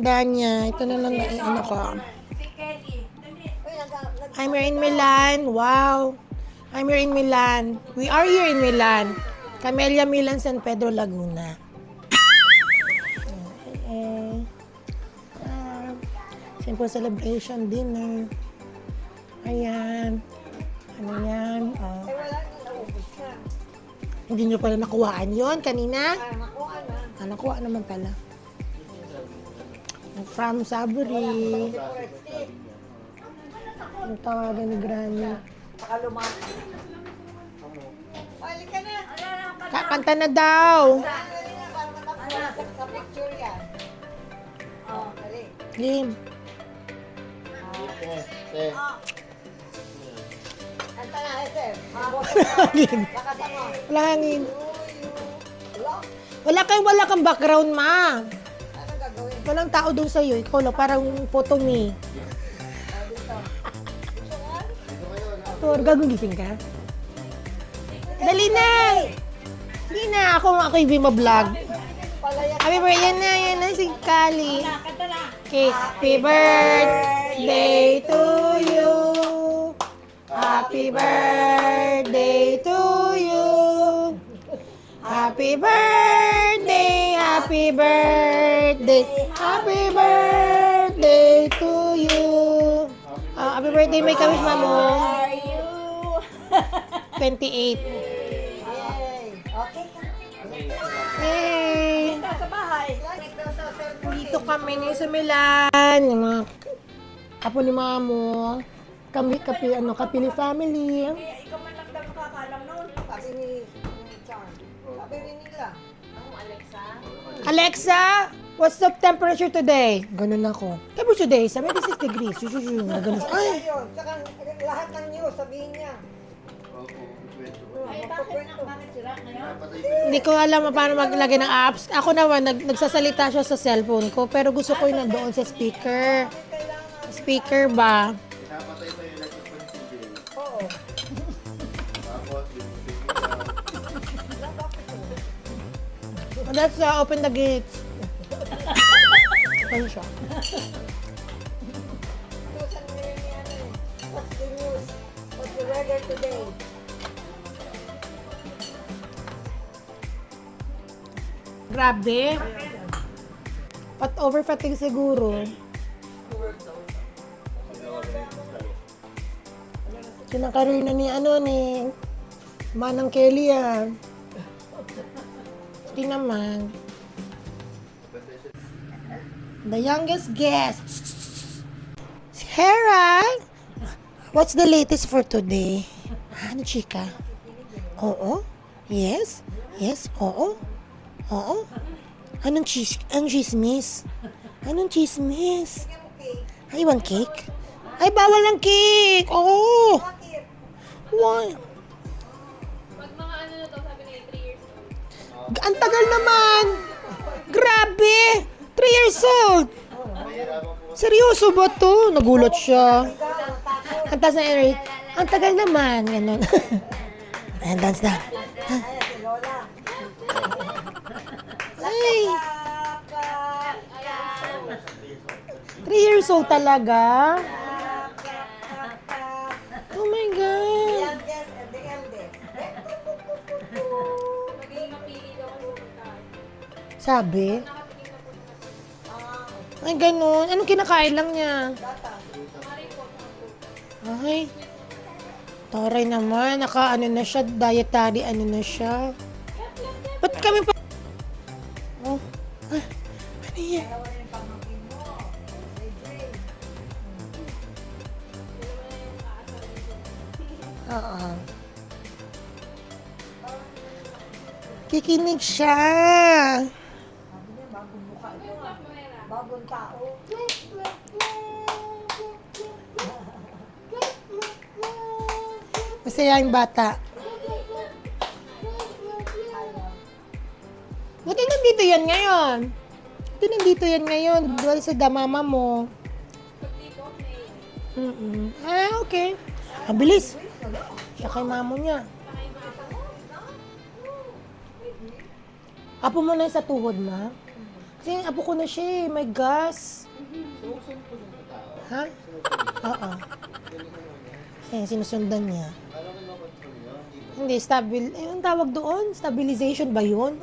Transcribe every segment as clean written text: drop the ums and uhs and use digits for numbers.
tanda niya. Ito na lang ano ko. I'm here in Milan. Wow. I'm here in Milan. We are here in Milan. Camellia Milan, San Pedro, Laguna. Okay. Simple celebration dinner. Ayan. Ano yan? Hindi nyo pala nakuhaan yon kanina? Nakuha naman pala. From Saburi. Ang tawagan ni Granny. Kanta na daw. Game. Wala hangin. Wala kang background, ma. Walang tao doon sa'yo. Ikaw lang, parang photo me. Tor, gagugising ka? Dali na! Dali na! Ako yung Bima Vlog. Happy birthday, yan na si Kali. Okay, happy birthday to you. Happy birthday to you. Happy birthday, happy birthday, happy birthday to you. Happy birthday, may kawish, mamo. 28. Hey. Dito kami ngayon sa Milan. Yung mga apo ni mamo. Kami, kapili family. Ikaw man lang daw makakalam noon. Sabi ni Char. Sabi rin nila. Alexa, what's the temperature today? Ganun ako. Temperature today, 76 degrees. Ganun. Ay! Ayun. Saka lahat ng news, sabihin niya. Bakit sira ngayon? Hindi ko alam paano maglagay ng apps. Ako naman, nagsasalita siya sa cellphone ko, pero gusto ko yung nandoon sa speaker. Speaker ba? Pinapatay pa yung electric fan si Jay. Oo. Tapos, Let's open the gates. Ano siya? Tusan mo yun yan eh. What's the news? What's the weather today? Grabe. Over fatigue siguro. Kinakaroon na ni Manang Kelly yan. Hindi naman. The youngest guest. Hera! What's the latest for today? Ano, chika? Oo? Yes? Yes? Oo? Oo? Anong chismis? Anong chismis? Ay, want cake? Ay, bawal ng cake! Oo! Why? Pag mga ano na to, sabi nila 3 years old. Ang tagal naman! Grabe! 3 years old! Seryoso ba to? Nagulat siya. Ang taas na Eric. Ang tagal naman. Ganun. Ayan, dance na. Ay! 3 years old talaga? Oh my God! Youngest and the eldest. Magiging mapili daw kung pupuntahan. Sabi? Nakatingin na po na Ay, ganun. Anong kinakain lang niya? Ay. Taray naman. Ano na siya. Dietary ano na siya. Ba't kami pa... Oh. Ah, ano yan? Oo. Kikinig siya. Sabi niya, bagong mukha ito. Bagong tao. Masaya yung bata. Buti nandito yan ngayon. Buti nandito yan ngayon. Dahil sa damama mo. Ah, okay. Ang bilis. Siya kay mamo niya. Apo mo na sa tuhod, ma. Kasi apo ko na siya eh. My gas. Sumusunod po yung tao. Ha? Oo. Eh, sinusundan niya. Alam mo naman control yun. Hindi, ang tawag doon? Stabilization ba yun?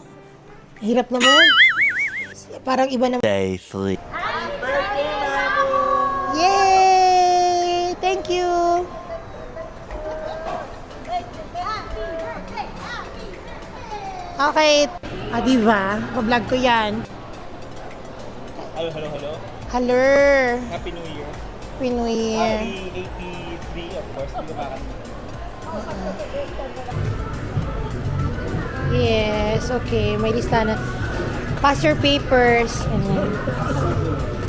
Hirap naman. Parang iba naman. Day 3. Yay! Thank you! Okay. Diba? Pa-vlog ko yan. Hello. Hello! Happy New Year. Happy New Year. Happy 83, of course. Hindi ko Yes, okay. May lista na. Pass your papers.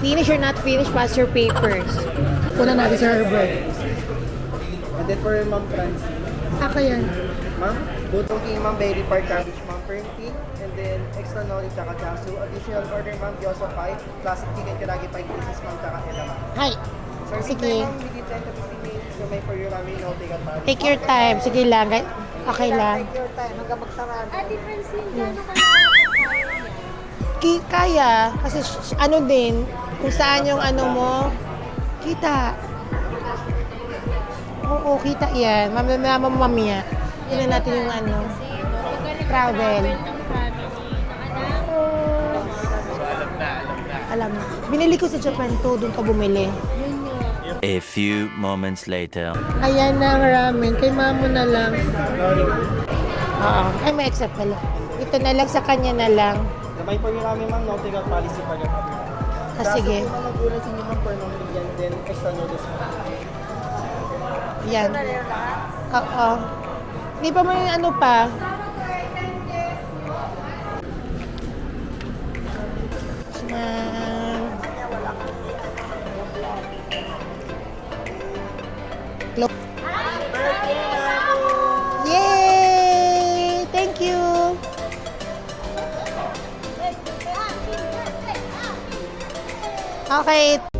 Finish or not finish, pass your papers. Una natin sa Herbert. And then for Ma'am Francine, Ako yan. Ma'am, butong king Ma'am Berry Park Cabbage Ma'am Perntin, and then extra nori tsaka chasu. Additional order Ma'am, Dioso 5, classic chicken karagi 5 pieces Ma'am, tsaka edamame. Hi. Serving Sige. time Ma'am, within 10 to 15 minutes, so may for your ramen, no, take out time. Take your time. Sige lang. Okay lang. Take your time hanggang magsarado. Ate Francine, gano'n ka na Kaya. Kasi ano din, kung saan yung ano mo, kita. Oo, kita yan. Mamaya. Yun na natin yung ano. Travel. Alam na. Binili ko sa Japan to, doon ka bumili. A few moments later. Ayan na ang ramen. Kay mamo na lang. Oo. Ay, may accept pala. Ito na lang, sa kanya na lang. May for your ramen Ma'am, no, take out policy for your Sige. Chasu, Ma'am, nagulat sa inyo Ma'am, for Ma'am, and then extra noodles Ma'am. Yan. Oo. Hindi pa may ano pa. Yay! Thank you! Okay.